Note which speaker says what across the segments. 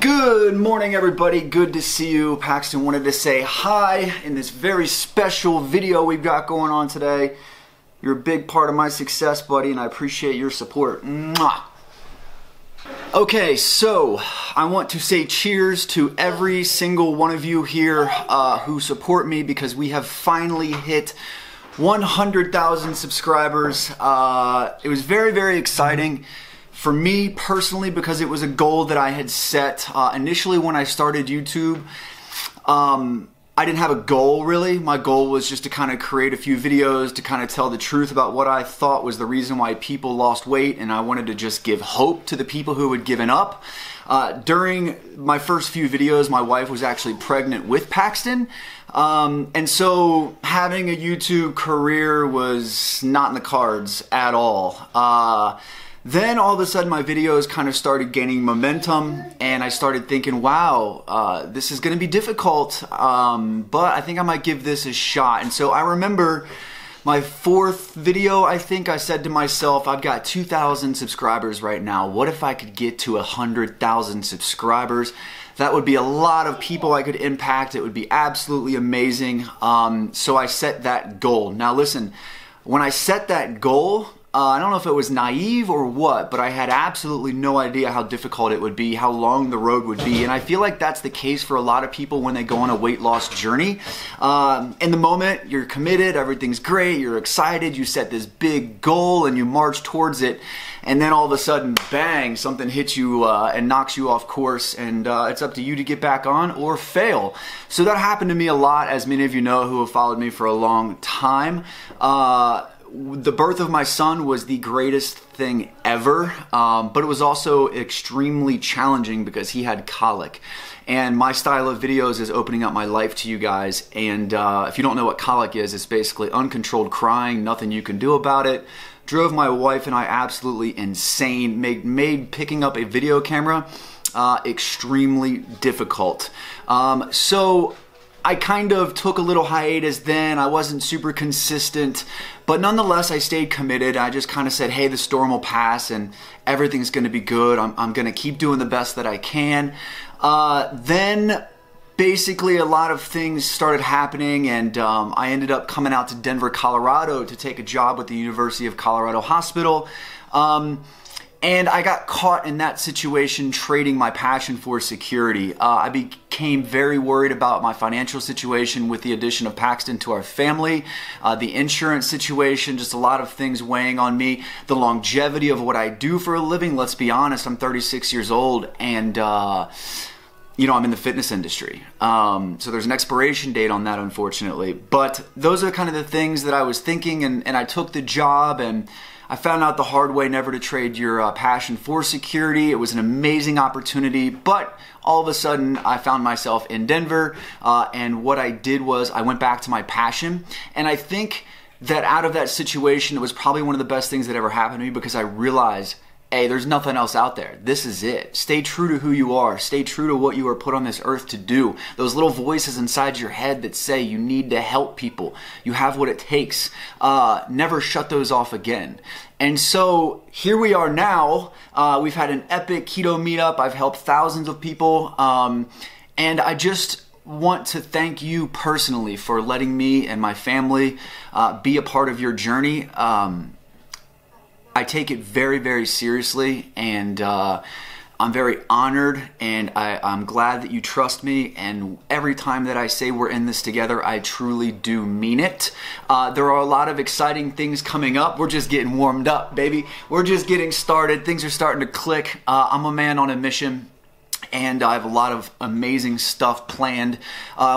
Speaker 1: Good morning, everybody. Good to see you. Paxton wanted to say hi in this very special video we've got going on today. You're a big part of my success, buddy, and I appreciate your support. Mwah. Okay, so I want to say cheers to every single one of you here who support me, because we have finally hit 100,000 subscribers. It was very, very exciting for me personally, because it was a goal that I had set initially when I started YouTube. I didn't have a goal really. My goal was just to kind of create a few videos to kind of tell the truth about what I thought was the reason why people lost weight, and I wanted to just give hope to the people who had given up. During my first few videos, my wife was actually pregnant with Paxton, and so having a YouTube career was not in the cards at all. Then all of a sudden my videos kind of started gaining momentum, and I started thinking, wow, this is going to be difficult, but I think I might give this a shot. And so I remember my fourth video, I think I said to myself, I've got 2,000 subscribers right now. What if I could get to 100,000 subscribers? That would be a lot of people I could impact. It would be absolutely amazing. So I set that goal. Now listen, when I set that goal, I don't know if it was naive or what, but I had absolutely no idea how difficult it would be, how long the road would be. And I feel like that's the case for a lot of people when they go on a weight loss journey. In the moment, you're committed, everything's great, you're excited, you set this big goal and you march towards it. And then all of a sudden, bang, something hits you and knocks you off course, and it's up to you to get back on or fail. So that happened to me a lot, as many of you know who have followed me for a long time. The birth of my son was the greatest thing ever, but it was also extremely challenging because he had colic. And my style of videos is opening up my life to you guys. And if you don't know what colic is, it's basically uncontrolled crying, nothing you can do about it. Drove my wife and I absolutely insane, made picking up a video camera extremely difficult. So I kind of took a little hiatus then. I wasn't super consistent, but nonetheless I stayed committed. I just kind of said, hey, the storm will pass and everything's going to be good. I'm going to keep doing the best that I can. Then basically a lot of things started happening, and I ended up coming out to Denver, Colorado to take a job with the University of Colorado Hospital. And I got caught in that situation trading my passion for security. I became very worried about my financial situation with the addition of Paxton to our family, the insurance situation, just a lot of things weighing on me, the longevity of what I do for a living. Let's be honest, I'm 36 years old, and you know, I'm in the fitness industry. So there's an expiration date on that, unfortunately. But those are kind of the things that I was thinking, and I took the job, and I found out the hard way never to trade your passion for security. It was an amazing opportunity, but all of a sudden I found myself in Denver, and what I did was I went back to my passion. And I think that out of that situation, it was probably one of the best things that ever happened to me, because I realized, hey, there's nothing else out there. This is it. Stay true to who you are. Stay true to what you are put on this earth to do. Those little voices inside your head that say you need to help people. You have what it takes. Never shut those off again. And so here we are now. We've had an epic keto meetup. I've helped thousands of people. And I just want to thank you personally for letting me and my family be a part of your journey. I take it very, very seriously, and I'm very honored, and I'm glad that you trust me, and every time that I say we're in this together, I truly do mean it. There are a lot of exciting things coming up. We're just getting warmed up, baby. We're just getting started. Things are starting to click. I'm a man on a mission, and I have a lot of amazing stuff planned.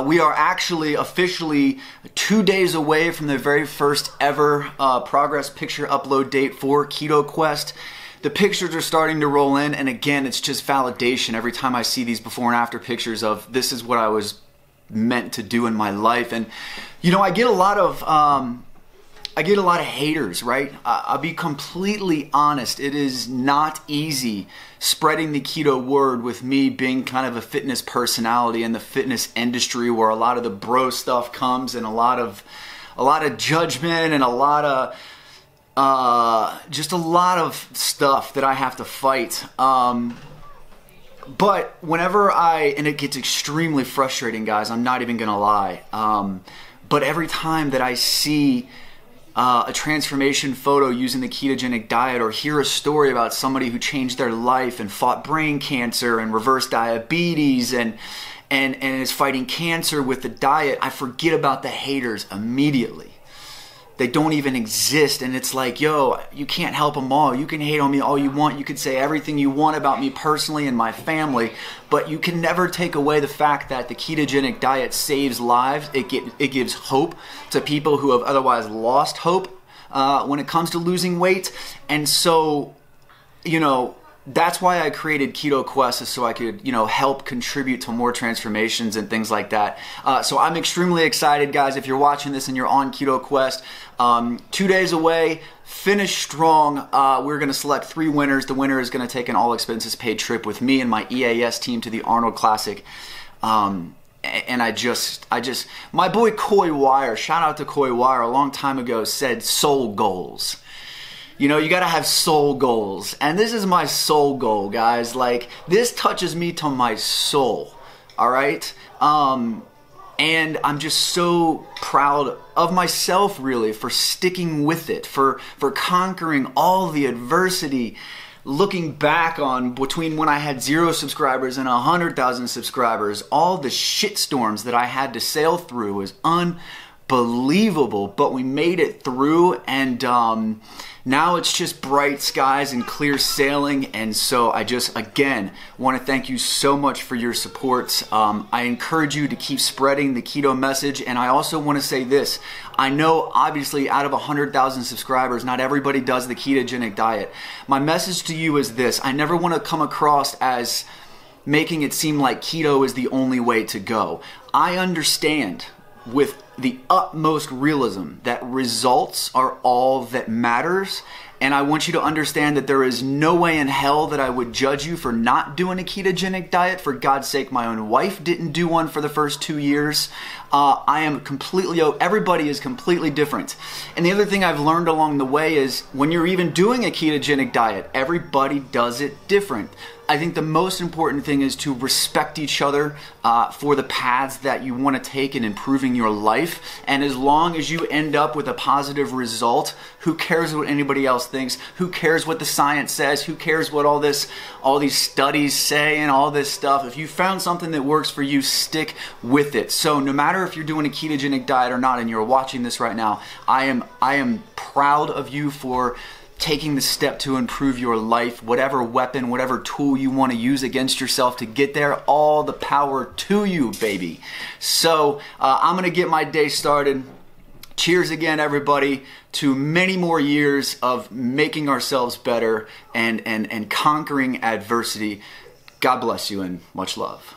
Speaker 1: We are actually officially 2 days away from the very first ever progress picture upload date for Keto Quest. The pictures are starting to roll in, and again, it's just validation every time I see these before and after pictures of this is what I was meant to do in my life. And you know, I get a lot of haters, right? I'll be completely honest. It is not easy spreading the keto word with me being kind of a fitness personality in the fitness industry, where a lot of the bro stuff comes, and a lot of judgment, and a lot of just a lot of stuff that I have to fight. But whenever and it gets extremely frustrating, guys, I'm not even gonna lie. But every time that I see a transformation photo using the ketogenic diet, or hear a story about somebody who changed their life and fought brain cancer and reversed diabetes and is fighting cancer with the diet, I forget about the haters immediately. They don't even exist, and it's like, yo, you can't help them all. You can hate on me all you want. You can say everything you want about me personally and my family, but you can never take away the fact that the ketogenic diet saves lives. It gives hope to people who have otherwise lost hope when it comes to losing weight. And so, you know, that's why I created Keto Quest, is so I could, you know, help contribute to more transformations and things like that. So I'm extremely excited, guys. If you're watching this and you're on Keto Quest, 2 days away, finish strong. We're going to select 3 winners. The winner is going to take an all expenses paid trip with me and my EAS team to the Arnold Classic. And I just, my boy Coy Wire, shout out to Coy Wire, a long time ago said soul goals. You know, you gotta have soul goals. And this is my soul goal, guys. Like, this touches me to my soul, all right? And I'm just so proud of myself, really, for sticking with it, for conquering all the adversity. Looking back on between when I had 0 subscribers and 100,000 subscribers, all the shitstorms that I had to sail through was unbelievable. But we made it through, and now it's just bright skies and clear sailing. And so I just, again, want to thank you so much for your support. I encourage you to keep spreading the keto message. And I also want to say this. I know, obviously, out of 100,000 subscribers, not everybody does the ketogenic diet. My message to you is this. I never want to come across as making it seem like keto is the only way to go. I understand with the utmost realism that results are all that matters, and I want you to understand that there is no way in hell that I would judge you for not doing a ketogenic diet. For God's sake, my own wife didn't do one for the first 2 years. I am completely, everybody is completely different. And the other thing I've learned along the way is when you're even doing a ketogenic diet, everybody does it different. I think the most important thing is to respect each other for the paths that you want to take in improving your life. And as long as you end up with a positive result, who cares what anybody else thinks? Who cares what the science says? Who cares what all these studies say and all this stuff? If you found something that works for you, stick with it. So no matter if you're doing a ketogenic diet or not, and you're watching this right now, I am proud of you for taking the step to improve your life. Whatever weapon, whatever tool you want to use against yourself to get there, all the power to you, baby. So I'm gonna get my day started. Cheers again, everybody, to many more years of making ourselves better and conquering adversity. God bless you and much love.